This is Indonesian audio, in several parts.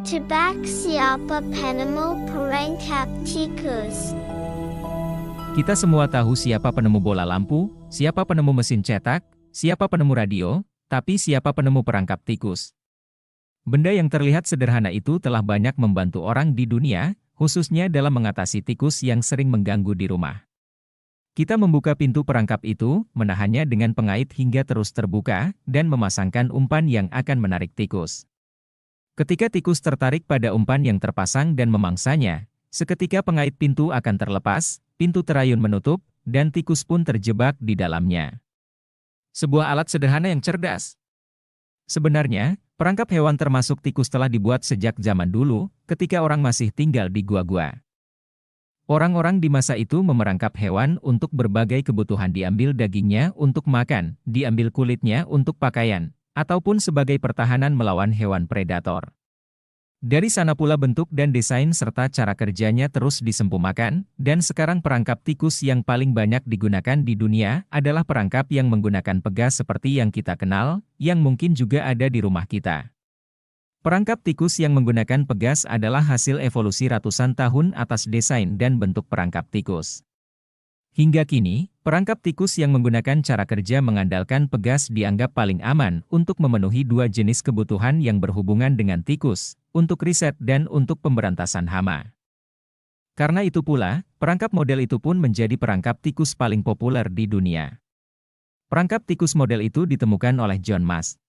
Tebak siapa penemu perangkap tikus? Kita semua tahu siapa penemu bola lampu, siapa penemu mesin cetak, siapa penemu radio, tapi siapa penemu perangkap tikus? Benda yang terlihat sederhana itu telah banyak membantu orang di dunia, khususnya dalam mengatasi tikus yang sering mengganggu di rumah. Kita membuka pintu perangkap itu, menahannya dengan pengait hingga terus terbuka, dan memasangkan umpan yang akan menarik tikus. Ketika tikus tertarik pada umpan yang terpasang dan memangsanya, seketika pengait pintu akan terlepas, pintu terayun menutup, dan tikus pun terjebak di dalamnya. Sebuah alat sederhana yang cerdas. Sebenarnya, perangkap hewan termasuk tikus telah dibuat sejak zaman dulu, ketika orang masih tinggal di gua-gua. Orang-orang di masa itu memerangkap hewan untuk berbagai kebutuhan, diambil dagingnya untuk makan, diambil kulitnya untuk pakaian, ataupun sebagai pertahanan melawan hewan predator. Dari sana pula bentuk dan desain serta cara kerjanya terus disempurnakan, dan sekarang perangkap tikus yang paling banyak digunakan di dunia adalah perangkap yang menggunakan pegas seperti yang kita kenal, yang mungkin juga ada di rumah kita. Perangkap tikus yang menggunakan pegas adalah hasil evolusi ratusan tahun atas desain dan bentuk perangkap tikus. Hingga kini, perangkap tikus yang menggunakan cara kerja mengandalkan pegas dianggap paling aman untuk memenuhi dua jenis kebutuhan yang berhubungan dengan tikus, untuk riset dan untuk pemberantasan hama. Karena itu pula, perangkap model itu pun menjadi perangkap tikus paling populer di dunia. Perangkap tikus model itu ditemukan oleh John Mast.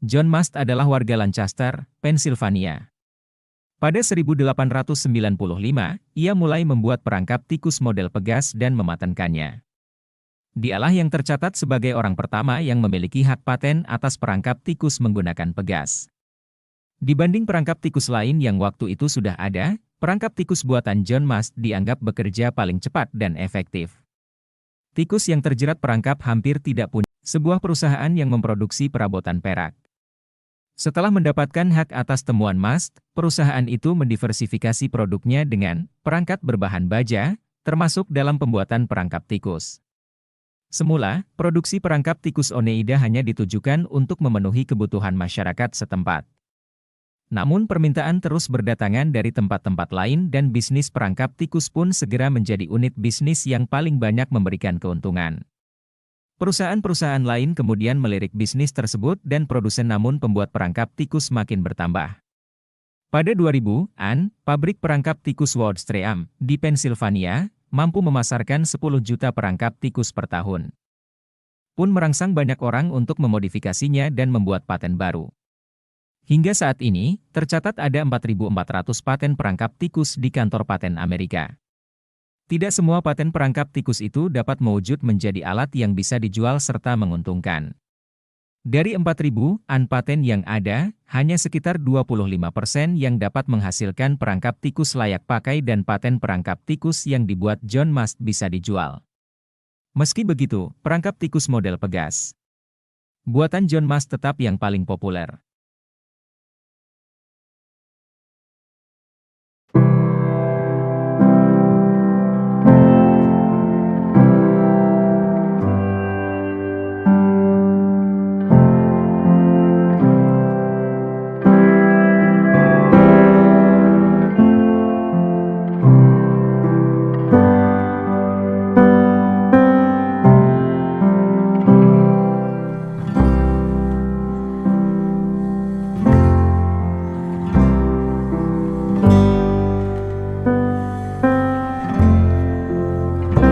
John Mast adalah warga Lancaster, Pennsylvania. Pada 1895, ia mulai membuat perangkap tikus model pegas dan mematenkannya. Dialah yang tercatat sebagai orang pertama yang memiliki hak paten atas perangkap tikus menggunakan pegas. Dibanding perangkap tikus lain yang waktu itu sudah ada, perangkap tikus buatan John Mast dianggap bekerja paling cepat dan efektif. Tikus yang terjerat perangkap hampir tidak punya sebuah perusahaan yang memproduksi perabotan perak. Setelah mendapatkan hak atas temuan Mast, perusahaan itu mendiversifikasi produknya dengan perangkat berbahan baja, termasuk dalam pembuatan perangkap tikus. Semula, produksi perangkap tikus Oneida hanya ditujukan untuk memenuhi kebutuhan masyarakat setempat. Namun permintaan terus berdatangan dari tempat-tempat lain dan bisnis perangkap tikus pun segera menjadi unit bisnis yang paling banyak memberikan keuntungan. Perusahaan-perusahaan lain kemudian melirik bisnis tersebut dan produsen namun pembuat perangkap tikus makin bertambah. Pada 2000-an, pabrik perangkap tikus Wordstream di Pennsylvania mampu memasarkan 10 juta perangkap tikus per tahun. Pun merangsang banyak orang untuk memodifikasinya dan membuat paten baru. Hingga saat ini, tercatat ada 4.400 paten perangkap tikus di kantor paten Amerika. Tidak semua paten perangkap tikus itu dapat mewujud menjadi alat yang bisa dijual serta menguntungkan. Dari 4.000-an paten yang ada, hanya sekitar 25% yang dapat menghasilkan perangkap tikus layak pakai dan paten perangkap tikus yang dibuat John Mast bisa dijual. Meski begitu, perangkap tikus model pegas buatan John Mast tetap yang paling populer.